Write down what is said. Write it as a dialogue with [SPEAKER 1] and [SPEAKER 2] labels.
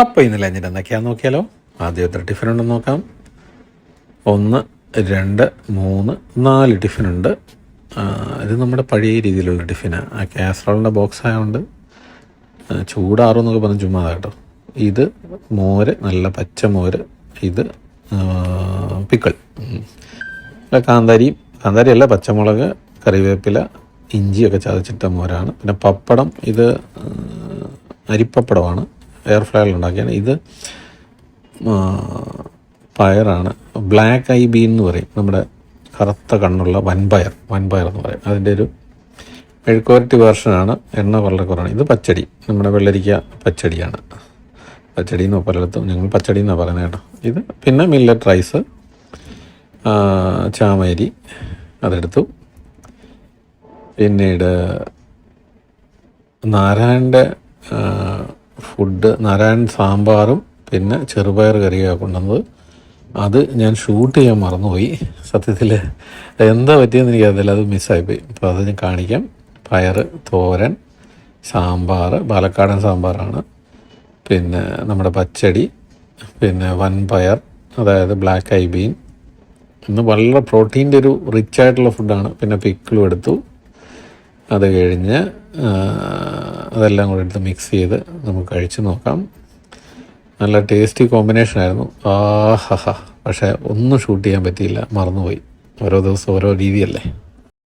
[SPEAKER 1] അപ്പോൾ ഇന്ന് ലഞ്ചിൻ്റെ എന്തൊക്കെയാണെന്ന് നോക്കിയാലോ. ആദ്യത്തെ ടിഫിൻ ഉണ്ടെന്ന് നോക്കാം. 1 2 3 4 ടിഫിനുണ്ട്. ഇത് നമ്മുടെ പഴയ രീതിയിലുള്ള ടിഫിനാണ്. ആ കാസറോളിൻ്റെ ബോക്സ് ആയതുകൊണ്ട് ചൂടാറുമെന്നൊക്കെ പറഞ്ഞ് ചുമ്മാ കേട്ടോ. ഇത് മോര്, നല്ല പച്ചമോര്. ഇത് പിക്കിൾ, കാന്താരിയല്ല, പച്ചമുളക്, കറിവേപ്പില, ഇഞ്ചിയൊക്കെ ചതച്ചിട്ട മോരാണ്. പിന്നെ പപ്പടം, ഇത് അരിപ്പപ്പടമാണ്, എയർ ഫ്രയറിൽ ഉണ്ടാക്കിയാണ്. ഇത് പയറാണ്, ബ്ലാക്ക് ഐ ബീൻ എന്ന് പറയും, നമ്മുടെ കറുത്ത കണ്ണുള്ള വൻപയർ എന്ന് പറയും. അതിൻ്റെ ഒരു മെഴുക്കുവരട്ടി വേർഷനാണ്, എണ്ണ വളരെ കുറവാണ്. ഇത് പച്ചടി, നമ്മുടെ വെള്ളരിക്ക പച്ചടിയാണ്. പച്ചടി എന്നോ പലയിടത്തും ഞങ്ങൾ പച്ചടി എന്നാണ് പറയുന്നത് കേട്ടോ. ഇത് പിന്നെ മില്ലറ്റ് റൈസ്, ചാമരി അതെടുത്തു. പിന്നീട് നാരായണൻ്റെ ഫുഡ്, നാരായണൻ സാമ്പാറും പിന്നെ ചെറുപയർ കറിയാണ് കൊണ്ടുവന്നത്. അത് ഞാൻ ഷൂട്ട് ചെയ്യാൻ മറന്നുപോയി. സത്യത്തിൽ എന്താ പറ്റിയെന്ന് എനിക്കറിയില്ല, അത് മിസ്സായിപ്പോയി. അപ്പോൾ അത് ഞാൻ കാണിക്കാം. പയർ തോരൻ, സാമ്പാർ, പാലക്കാടൻ സാമ്പാറാണ്, പിന്നെ നമ്മുടെ പച്ചടി, പിന്നെ വൻപയർ, അതായത് ബ്ലാക്ക് ഐ ബീൻ. ഇന്ന് വളരെ പ്രോട്ടീൻ്റെ ഒരു റിച്ച് ആയിട്ടുള്ള ഫുഡാണ്. പിന്നെ പിക്കിളും എടുത്തു. അത് കഴിഞ്ഞ് അതെല്ലാം കൂടെ എടുത്ത് മിക്സ് ചെയ്ത് നമുക്ക് കഴിച്ച് നോക്കാം. നല്ല ടേസ്റ്റി കോമ്പിനേഷനായിരുന്നു. പക്ഷേ ഒന്നും ഷൂട്ട് ചെയ്യാൻ പറ്റിയില്ല, മറന്നുപോയി. ഓരോ ദിവസം ഓരോ രീതിയല്ലേ.